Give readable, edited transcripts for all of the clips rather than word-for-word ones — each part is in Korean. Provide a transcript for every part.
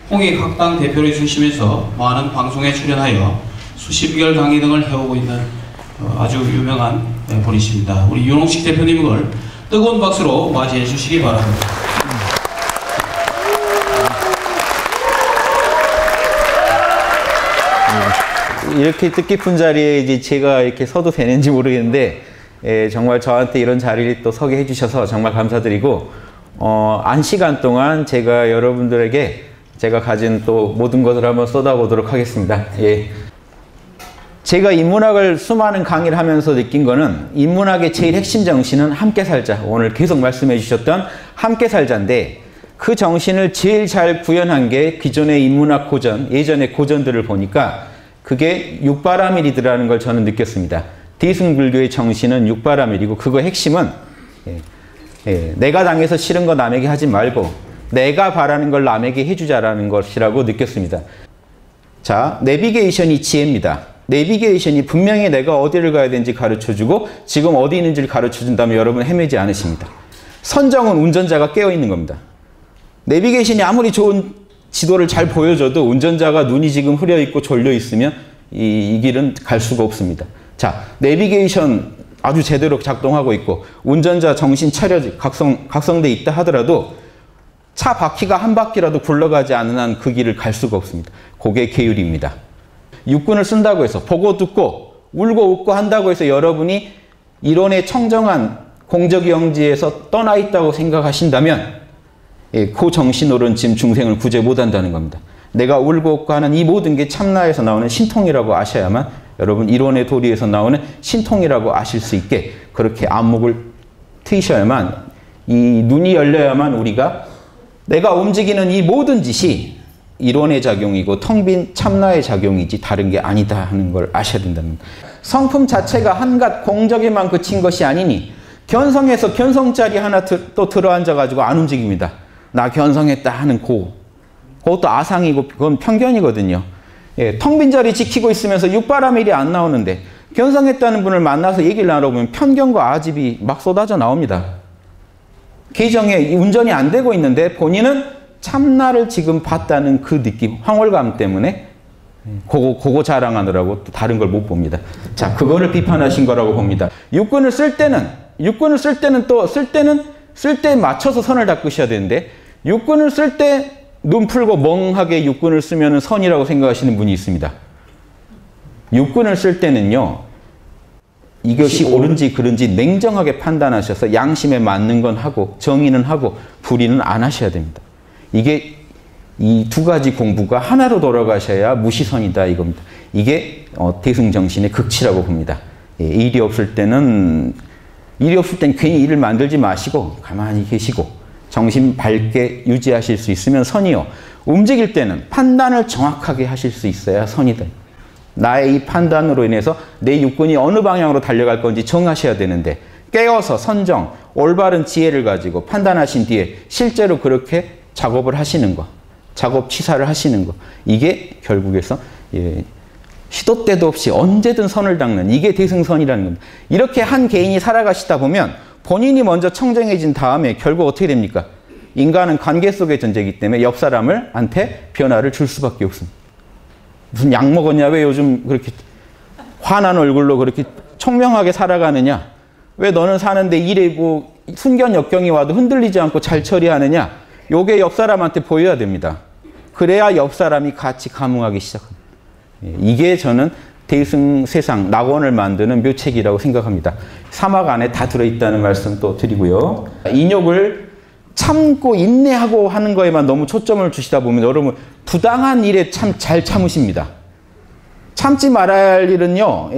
홍익 학당 대표를 중심해서 많은 방송에 출연하여 수십개월 강의 등을 해오고 있는 아주 유명한 분이십니다. 우리 윤홍식 대표님을 뜨거운 박수로 맞이해 주시기 바랍니다. 이렇게 뜻깊은 자리에 이제 제가 이렇게 서도 되는지 모르겠는데, 정말 저한테 이런 자리를 또 서게 해주셔서 정말 감사드리고, 한 시간 동안 제가 여러분들에게 제가 가진 또 모든 것을 한번 쏟아보도록 하겠습니다. 예. 제가 인문학을 수많은 강의를 하면서 느낀 거는 인문학의 제일 핵심 정신은 함께 살자. 오늘 계속 말씀해 주셨던 함께 살자인데, 그 정신을 제일 잘 구현한 게 기존의 인문학 고전, 예전의 고전들을 보니까 그게 육바라밀이라는 걸 저는 느꼈습니다. 대승불교의 정신은 육바라밀이고, 그거 핵심은 내가 당해서 싫은 거 남에게 하지 말고 내가 바라는 걸 남에게 해주자라는 것이라고 느꼈습니다. 자, 내비게이션이 지혜입니다. 내비게이션이 분명히 내가 어디를 가야 되는지 가르쳐주고 지금 어디 있는지를 가르쳐준다면 여러분 헤매지 않으십니다. 선정은 운전자가 깨어있는 겁니다. 내비게이션이 아무리 좋은 지도를 잘 보여줘도 운전자가 눈이 지금 흐려있고 졸려있으면 이 길은 갈 수가 없습니다. 자, 내비게이션 아주 제대로 작동하고 있고 운전자 정신 차려 각성돼 있다 하더라도 차 바퀴가 한 바퀴라도 굴러가지 않는 한 그 길을 갈 수가 없습니다. 그게 계율입니다. 육군을 쓴다고 해서 보고 듣고 울고 웃고 한다고 해서 여러분이 이론의 청정한 공적영지에서 떠나 있다고 생각하신다면 그 정신으로는 지금 중생을 구제 못한다는 겁니다. 내가 울고 웃고 하는 이 모든 게 참나에서 나오는 신통이라고 아셔야만 여러분 이론의 도리에서 나오는 신통이라고 아실 수 있게 그렇게 안목을 트이셔야만 이 눈이 열려야만 우리가 내가 움직이는 이 모든 짓이 이론의 작용이고 텅 빈 참나의 작용이지 다른 게 아니다 하는 걸 아셔야 된다는 겁니다. 성품 자체가 한갓 공적에만 그친 것이 아니니 견성해서 견성자리 하나 또 들어앉아가지고 안 움직입니다. 나 견성했다 하는 그것도 아상이고 그건 편견이거든요. 예, 텅 빈 자리 지키고 있으면서 육바라밀이 안 나오는데 견성했다는 분을 만나서 얘기를 나눠보면 편견과 아집이 막 쏟아져 나옵니다. 계정에 운전이 안 되고 있는데 본인은 참나를 지금 봤다는 그 느낌, 황홀감 때문에 그거 자랑하느라고 또 다른 걸 못 봅니다. 자, 그거를 비판하신 거라고 봅니다. 육군을 쓸 때는 쓸 때 맞춰서 선을 닦으셔야 되는데 육군을 쓸 때 눈 풀고 멍하게 육군을 쓰면 선이라고 생각하시는 분이 있습니다. 육군을 쓸 때는요, 이것이 옳은지 그른지 냉정하게 판단하셔서 양심에 맞는 건 하고 정의는 하고 불의는 안 하셔야 됩니다. 이게 이 두 가지 공부가 하나로 돌아가셔야 무시선이다 이겁니다. 이게 대승정신의 극치라고 봅니다. 예, 일이 없을 땐 괜히 일을 만들지 마시고 가만히 계시고 정신 밝게 유지하실 수 있으면 선이요. 움직일 때는 판단을 정확하게 하실 수 있어야 선이다. 나의 이 판단으로 인해서 내 육군이 어느 방향으로 달려갈 건지 정하셔야 되는데 깨어서 선정, 올바른 지혜를 가지고 판단하신 뒤에 실제로 그렇게 작업을 하시는 거, 작업 치사를 하시는 거, 이게 결국에서 시도 때도 없이 언제든 선을 닦는 이게 대승선이라는 겁니다. 이렇게 한 개인이 살아가시다 보면 본인이 먼저 청정해진 다음에 결국 어떻게 됩니까? 인간은 관계 속의 존재이기 때문에 옆 사람한테 변화를 줄 수밖에 없습니다. 무슨 약 먹었냐? 왜 요즘 그렇게 환한 얼굴로 그렇게 총명하게 살아가느냐? 왜 너는 사는데 이래고 순견 역경이 와도 흔들리지 않고 잘 처리하느냐? 요게 옆 사람한테 보여야 됩니다. 그래야 옆 사람이 같이 감흥하기 시작합니다. 이게 저는 대승 세상, 낙원을 만드는 묘책이라고 생각합니다. 사막 안에 다 들어있다는 말씀 또 드리고요. 인욕을 참고 인내하고 하는 거에만 너무 초점을 주시다 보면 여러분 부당한 일에 참 잘 참으십니다. 참지 말아야 할 일은요,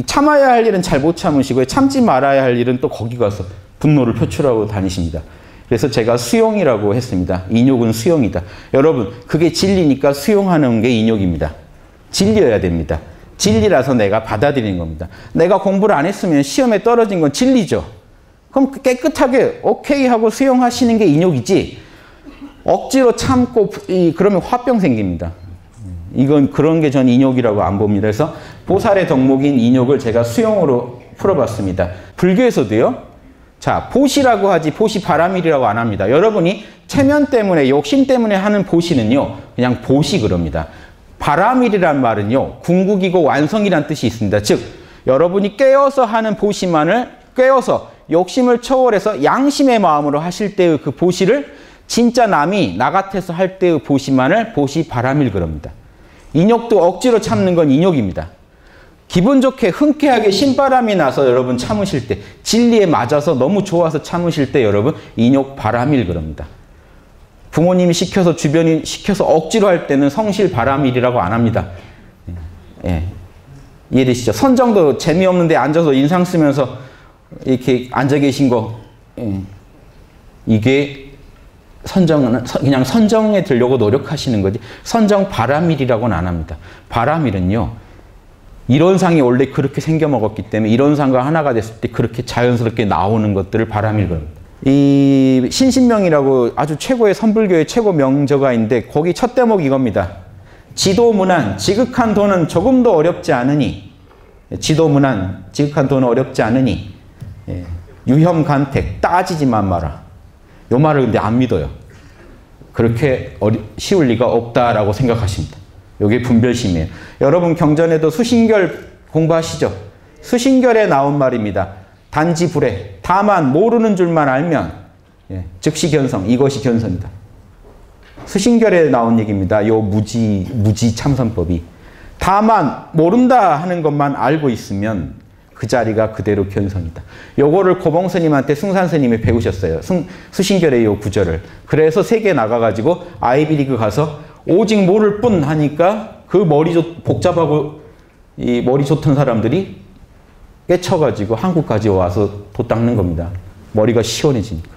참아야 할 일은 잘 못 참으시고 참지 말아야 할 일은 또 거기 가서 분노를 표출하고 다니십니다. 그래서 제가 수용이라고 했습니다. 인욕은 수용이다. 여러분, 그게 진리니까 수용하는 게 인욕입니다. 진리여야 됩니다. 진리라서 내가 받아들이는 겁니다. 내가 공부를 안 했으면 시험에 떨어진 건 진리죠. 그럼 깨끗하게 오케이 하고 수용하시는 게 인욕이지 억지로 참고 그러면 화병 생깁니다. 이건 그런 게 전 인욕이라고 안 봅니다. 그래서 보살의 덕목인 인욕을 제가 수용으로 풀어봤습니다. 불교에서도요. 자, 보시라고 하지 보시 바라밀이라고 안 합니다. 여러분이 체면 때문에 욕심 때문에 하는 보시는요 그냥 보시 그럽니다. 바라밀이란 말은요 궁극이고 완성이란 뜻이 있습니다. 즉 여러분이 깨어서 하는 보시만을 깨어서 욕심을 초월해서 양심의 마음으로 하실 때의 그 보시를 진짜 남이 나 같아서 할 때의 보시만을 보시 바라밀 그럽니다. 인욕도 억지로 참는 건 인욕입니다. 기분 좋게 흔쾌하게 신바람이 나서 여러분 참으실 때 진리에 맞아서 너무 좋아서 참으실 때 여러분 인욕 바라밀 그럽니다. 부모님이 시켜서 주변이 시켜서 억지로 할 때는 성실 바라밀이라고 안 합니다. 예. 이해되시죠? 선정도 재미없는데 앉아서 인상 쓰면서 이렇게 앉아 계신 거 이게 선정은 그냥 선정에 들려고 노력하시는 거지 선정 바라밀이라고는 안 합니다. 바라밀은요 이론상이 원래 그렇게 생겨 먹었기 때문에 이론상과 하나가 됐을 때 그렇게 자연스럽게 나오는 것들을 바라밀 겁니다. 이 신신명이라고 아주 최고의 선불교의 최고 명저가 있는데 거기 첫 대목 이겁니다. 지도문안 지극한 도는 조금도 어렵지 않으니 지도문안 지극한 도는 어렵지 않으니 유혐간택 따지지만 마라. 요 말을 근데 안 믿어요. 그렇게 쉬울 리가 없다라고 생각하십니다. 요게 분별심이에요. 여러분 경전에도 수신결 공부하시죠? 수신결에 나온 말입니다. 단지 불에 다만 모르는 줄만 알면 즉시 견성 이것이 견성이다. 수신결에 나온 얘기입니다. 요 무지 참선법이 다만 모른다 하는 것만 알고 있으면 그 자리가 그대로 견성이다. 요거를 고봉스님한테 승산스님이 배우셨어요. 수신결의 요 구절을. 그래서 세계 나가가지고 아이비리그 가서 오직 모를 뿐 하니까 그 복잡하고 이 머리 좋던 사람들이 깨쳐가지고 한국까지 와서 도 닦는 겁니다. 머리가 시원해지니까.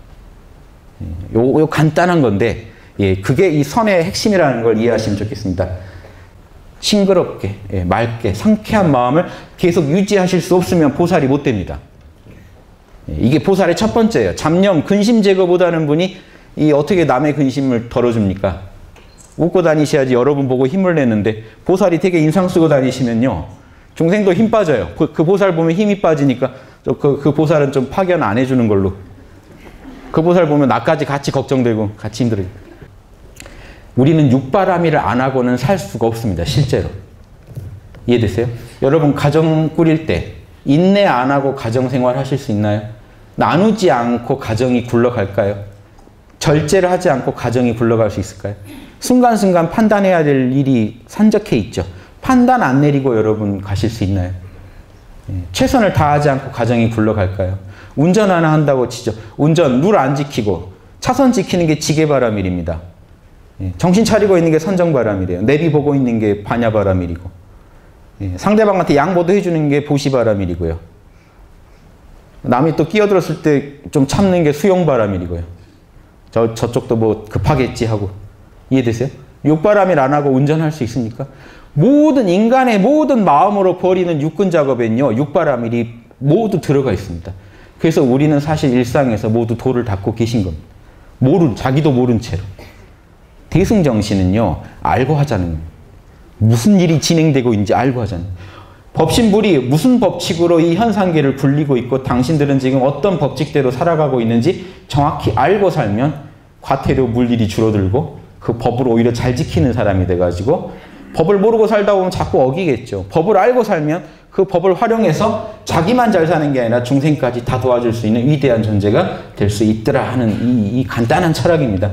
요 간단한 건데, 그게 이 선의 핵심이라는 걸 이해하시면 좋겠습니다. 싱그럽게, 맑게, 상쾌한 마음을 계속 유지하실 수 없으면 보살이 못 됩니다. 이게 보살의 첫 번째예요. 잡념, 근심 제거보다는 분이 어떻게 남의 근심을 덜어줍니까? 웃고 다니셔야지 여러분 보고 힘을 내는데 보살이 되게 인상 쓰고 다니시면요. 중생도 힘 빠져요. 그 보살 보면 힘이 빠지니까 그 보살은 좀 파견 안 해주는 걸로. 그 보살 보면 나까지 같이 걱정되고 같이 힘들어요. 우리는 육바라밀을 안 하고는 살 수가 없습니다. 실제로. 이해되세요? 여러분 가정 꾸릴 때 인내 안 하고 가정생활 하실 수 있나요? 나누지 않고 가정이 굴러갈까요? 절제를 하지 않고 가정이 굴러갈 수 있을까요? 순간순간 판단해야 될 일이 산적해 있죠. 판단 안 내리고 여러분 가실 수 있나요? 최선을 다하지 않고 가정이 굴러갈까요? 운전 하나 한다고 치죠. 운전 룰 안 지키고 차선 지키는 게 지게바라밀입니다. 정신 차리고 있는 게 선정바라밀이에요. 내비 보고 있는 게 반야바라밀이고 상대방한테 양보도 해주는 게 보시바라밀이고요. 남이 또 끼어들었을 때 좀 참는 게 수용바라밀이고요. 저쪽도 뭐 급하겠지 하고. 이해되세요? 육바라밀 안 하고 운전할 수 있습니까? 모든 인간의 모든 마음으로 벌이는 육근 작업에는요. 육바라밀이 모두 들어가 있습니다. 그래서 우리는 사실 일상에서 모두 도를 닦고 계신 겁니다. 자기도 모른 채로. 대승정신은요. 알고 하자는 거예요. 무슨 일이 진행되고 있는지 알고 하자는 거예요. 법신불이 무슨 법칙으로 이 현상계를 굴리고 있고 당신들은 지금 어떤 법칙대로 살아가고 있는지 정확히 알고 살면 과태료 물일이 줄어들고 그 법을 오히려 잘 지키는 사람이 돼가지고 법을 모르고 살다 보면 자꾸 어기겠죠. 법을 알고 살면 그 법을 활용해서 자기만 잘 사는 게 아니라 중생까지 다 도와줄 수 있는 위대한 존재가 될 수 있더라 하는 이 간단한 철학입니다.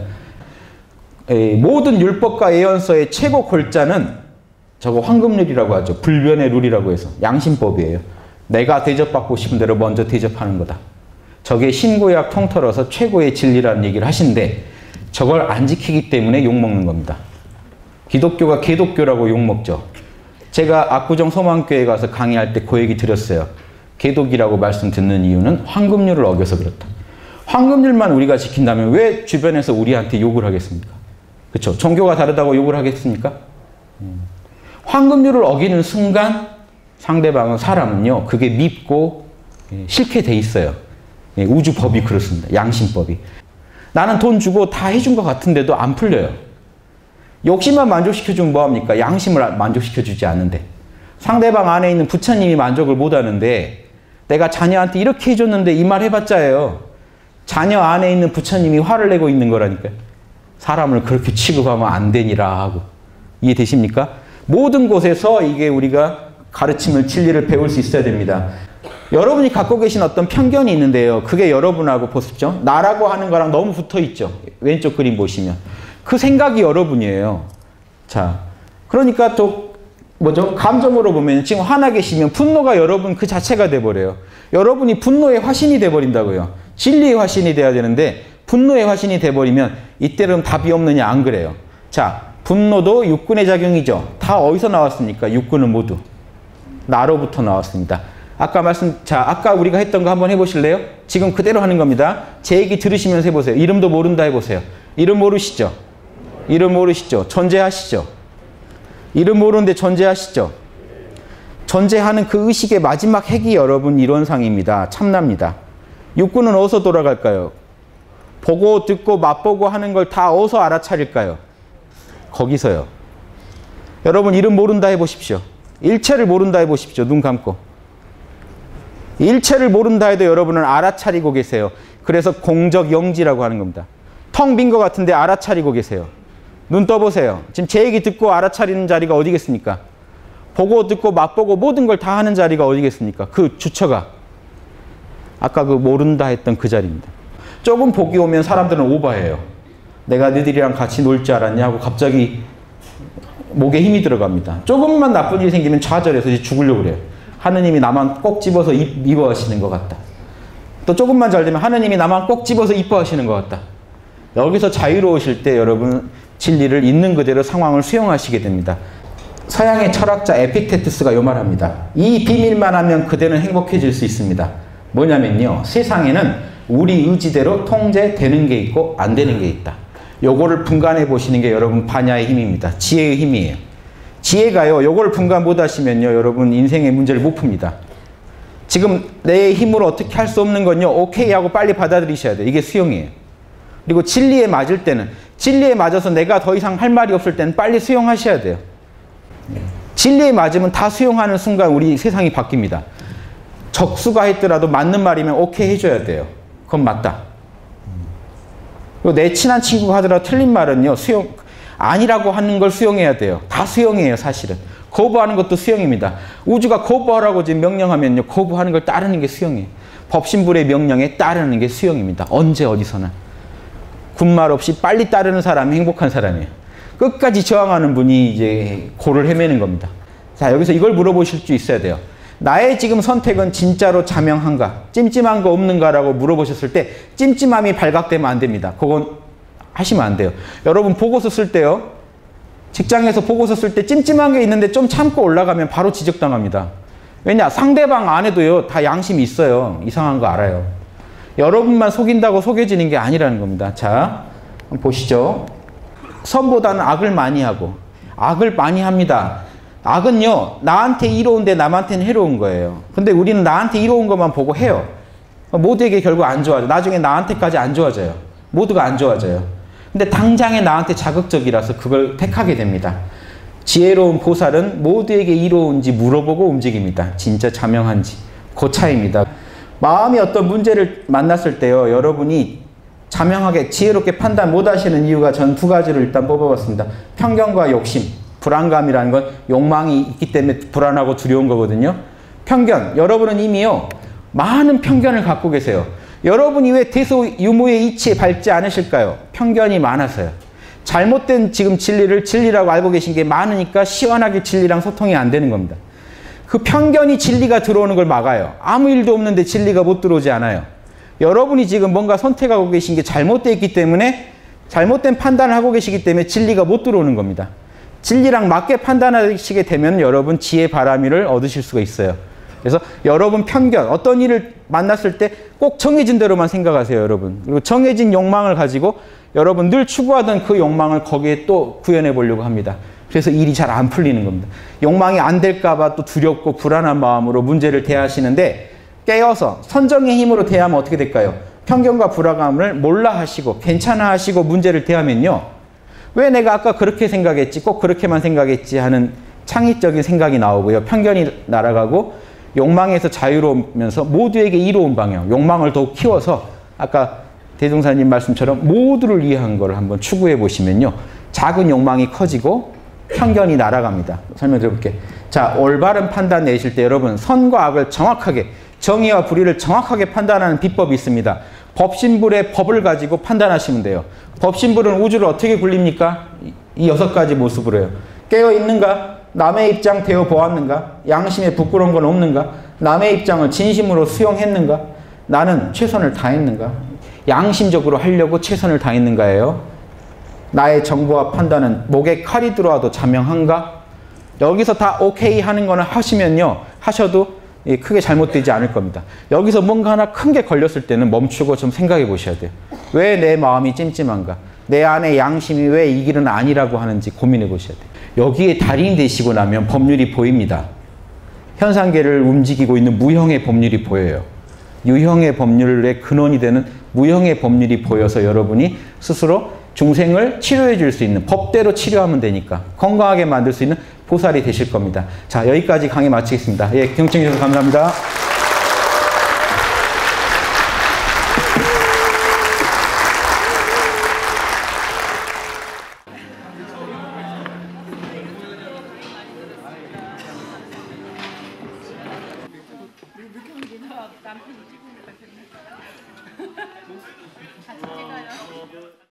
모든 율법과 예언서의 최고 골자는 저거 황금률이라고 하죠. 불변의 룰이라고 해서 양심법이에요. 내가 대접받고 싶은 대로 먼저 대접하는 거다. 저게 신구약 통틀어서 최고의 진리라는 얘기를 하시는데 저걸 안 지키기 때문에 욕먹는 겁니다. 기독교가 개독교라고 욕먹죠. 제가 압구정 소망교회 가서 강의할 때 그 얘기 드렸어요. 개독이라고 말씀 듣는 이유는 황금률을 어겨서 그렇다. 황금률만 우리가 지킨다면 왜 주변에서 우리한테 욕을 하겠습니까? 그렇죠? 종교가 다르다고 욕을 하겠습니까? 황금률을 어기는 순간 상대방은 사람은요. 그게 밉고 싫게 돼 있어요. 우주법이 그렇습니다. 양심법이. 나는 돈 주고 다 해준 것 같은데도 안 풀려요. 욕심만 만족시켜주면 뭐합니까? 양심을 만족시켜주지 않는데. 상대방 안에 있는 부처님이 만족을 못하는데 내가 자녀한테 이렇게 해줬는데 이 말 해봤자예요. 자녀 안에 있는 부처님이 화를 내고 있는 거라니까요. 사람을 그렇게 취급하면 안 되니라 하고. 이해되십니까? 모든 곳에서 이게 우리가 가르침을, 진리를 배울 수 있어야 됩니다. 여러분이 갖고 계신 어떤 편견이 있는데요. 그게 여러분하고 보십시오. 나라고 하는 거랑 너무 붙어 있죠. 왼쪽 그림 보시면. 그 생각이 여러분이에요. 자, 그러니까 또 뭐죠? 감정으로 보면 지금 화나 계시면 분노가 여러분 그 자체가 돼버려요. 여러분이 분노의 화신이 돼버린다고요. 진리의 화신이 돼야 되는데 분노의 화신이 돼버리면 이때는 답이 없느냐, 안 그래요. 자, 분노도 육군의 작용이죠. 다 어디서 나왔습니까? 육군은 모두 나로부터 나왔습니다. 아까 우리가 했던 거 한번 해보실래요? 지금 그대로 하는 겁니다. 제 얘기 들으시면서 해보세요. 이름도 모른다 해보세요. 이름 모르시죠? 이름 모르시죠? 존재하시죠? 이름 모르는데 존재하시죠? 존재하는 그 의식의 마지막 핵이 여러분 이론상입니다. 참납니다. 육군은 어디서 돌아갈까요? 보고 듣고 맛보고 하는 걸 다 어디서 알아차릴까요? 거기서요. 여러분 이름 모른다 해보십시오. 일체를 모른다 해보십시오. 눈 감고. 일체를 모른다 해도 여러분은 알아차리고 계세요. 그래서 공적영지라고 하는 겁니다. 텅 빈 것 같은데 알아차리고 계세요. 눈 떠보세요. 지금 제 얘기 듣고 알아차리는 자리가 어디겠습니까? 보고 듣고 맛보고 모든 걸 다 하는 자리가 어디겠습니까? 그 주처가 아까 그 모른다 했던 그 자리입니다. 조금 복이 오면 사람들은 오버해요. 내가 너희들이랑 같이 놀 줄 알았냐 하고 갑자기 목에 힘이 들어갑니다. 조금만 나쁜 일이 생기면 좌절해서 이제 죽으려고 그래요. 하느님이 나만 꼭 집어서 미워하시는 것 같다. 또 조금만 잘 되면 하느님이 나만 꼭 집어서 이뻐하시는 것 같다. 여기서 자유로우실 때 여러분 진리를 있는 그대로 상황을 수용하시게 됩니다. 서양의 철학자 에픽테투스가 요 말합니다. 이 비밀만 하면 그대는 행복해질 수 있습니다. 뭐냐면요. 세상에는 우리 의지대로 통제되는 게 있고 안 되는 게 있다. 요거를 분간해 보시는 게 여러분 반야의 힘입니다. 지혜의 힘이에요. 지혜가요. 요걸 분간 못 하시면요. 여러분 인생의 문제를 못 풉니다. 지금 내 힘으로 어떻게 할 수 없는 건요. 오케이 하고 빨리 받아들이셔야 돼요. 이게 수용이에요. 그리고 진리에 맞을 때는 진리에 맞아서 내가 더 이상 할 말이 없을 때는 빨리 수용하셔야 돼요. 진리에 맞으면 다 수용하는 순간 우리 세상이 바뀝니다. 적수가 했더라도 맞는 말이면 오케이 해줘야 돼요. 그건 맞다. 그리고 내 친한 친구가 하더라도 틀린 말은요. 아니라고 하는 걸 수용해야 돼요. 다 수용이에요. 사실은. 거부하는 것도 수용입니다. 우주가 거부하라고 지금 명령하면요. 거부하는 걸 따르는 게 수용이에요. 법신불의 명령에 따르는 게 수용입니다. 언제 어디서나. 군말 없이 빨리 따르는 사람이 행복한 사람이에요. 끝까지 저항하는 분이 이제 고를 헤매는 겁니다. 자, 여기서 이걸 물어보실 수 있어야 돼요. 나의 지금 선택은 진짜로 자명한가? 찜찜한 거 없는가라고 물어보셨을 때 찜찜함이 발각되면 안 됩니다. 그건 하시면 안 돼요. 여러분 보고서 쓸 때요. 직장에서 보고서 쓸 때 찜찜한 게 있는데 좀 참고 올라가면 바로 지적당합니다. 왜냐? 상대방 안에도요. 다 양심이 있어요. 이상한 거 알아요. 여러분만 속인다고 속여지는 게 아니라는 겁니다. 자, 보시죠. 선보다는 악을 많이 하고 악을 많이 합니다. 악은요. 나한테 이로운데 남한테는 해로운 거예요. 근데 우리는 나한테 이로운 것만 보고 해요. 모두에게 결국 안 좋아져. 나중에 나한테까지 안 좋아져요. 모두가 안 좋아져요. 근데 당장에 나한테 자극적이라서 그걸 택하게 됩니다. 지혜로운 보살은 모두에게 이로운지 물어보고 움직입니다. 진짜 자명한지. 그 차이입니다. 마음이 어떤 문제를 만났을 때요. 여러분이 자명하게 지혜롭게 판단 못 하시는 이유가 전 두 가지를 일단 뽑아봤습니다. 편견과 욕심. 불안감이라는 건 욕망이 있기 때문에 불안하고 두려운 거거든요. 편견. 여러분은 이미요. 많은 편견을 갖고 계세요. 여러분이 왜 대소유무의 이치에 밟지 않으실까요? 편견이 많아서요. 잘못된 지금 진리를 진리라고 알고 계신 게 많으니까 시원하게 진리랑 소통이 안 되는 겁니다. 그 편견이 진리가 들어오는 걸 막아요. 아무 일도 없는데 진리가 못 들어오지 않아요. 여러분이 지금 뭔가 선택하고 계신 게 잘못되어 있기 때문에 잘못된 판단을 하고 계시기 때문에 진리가 못 들어오는 겁니다. 진리랑 맞게 판단하시게 되면 여러분 지혜 바라미를 얻으실 수가 있어요. 그래서 여러분 편견, 어떤 일을 만났을 때 꼭 정해진 대로만 생각하세요, 여러분. 그리고 정해진 욕망을 가지고 여러분 늘 추구하던 그 욕망을 거기에 또 구현해 보려고 합니다. 그래서 일이 잘 안 풀리는 겁니다. 욕망이 안 될까 봐 또 두렵고 불안한 마음으로 문제를 대하시는데 깨어서 선정의 힘으로 대하면 어떻게 될까요? 편견과 불안감을 몰라 하시고 괜찮아 하시고 문제를 대하면요. 왜 내가 아까 그렇게 생각했지? 꼭 그렇게만 생각했지? 하는 창의적인 생각이 나오고요. 편견이 날아가고 욕망에서 자유로우면서 모두에게 이로운 방향, 욕망을 더욱 키워서 아까 대종사님 말씀처럼 모두를 위한 걸 한번 추구해 보시면요. 작은 욕망이 커지고 편견이 날아갑니다. 설명드려 볼게요. 자, 올바른 판단 내실 때 여러분 선과 악을 정확하게 정의와 불의를 정확하게 판단하는 비법이 있습니다. 법신불의 법을 가지고 판단하시면 돼요. 법신불은 우주를 어떻게 굴립니까? 이 6가지 모습으로요. 깨어있는가? 남의 입장 되어 보았는가? 양심에 부끄러운 건 없는가? 남의 입장을 진심으로 수용했는가? 나는 최선을 다했는가? 양심적으로 하려고 최선을 다했는가예요? 나의 정보와 판단은 목에 칼이 들어와도 자명한가? 여기서 다 오케이 하는 거는 하시면요. 하셔도 크게 잘못되지 않을 겁니다. 여기서 뭔가 하나 큰 게 걸렸을 때는 멈추고 좀 생각해 보셔야 돼요. 왜 내 마음이 찜찜한가? 내 안에 양심이 왜 이 길은 아니라고 하는지 고민해 보셔야 돼요. 여기에 달인이 되시고 나면 법률이 보입니다. 현상계를 움직이고 있는 무형의 법률이 보여요. 유형의 법률의 근원이 되는 무형의 법률이 보여서 여러분이 스스로 중생을 치료해 줄 수 있는 법대로 치료하면 되니까 건강하게 만들 수 있는 보살이 되실 겁니다. 자, 여기까지 강의 마치겠습니다. 예, 경청해 주셔서 감사합니다. 남편이 찍으니까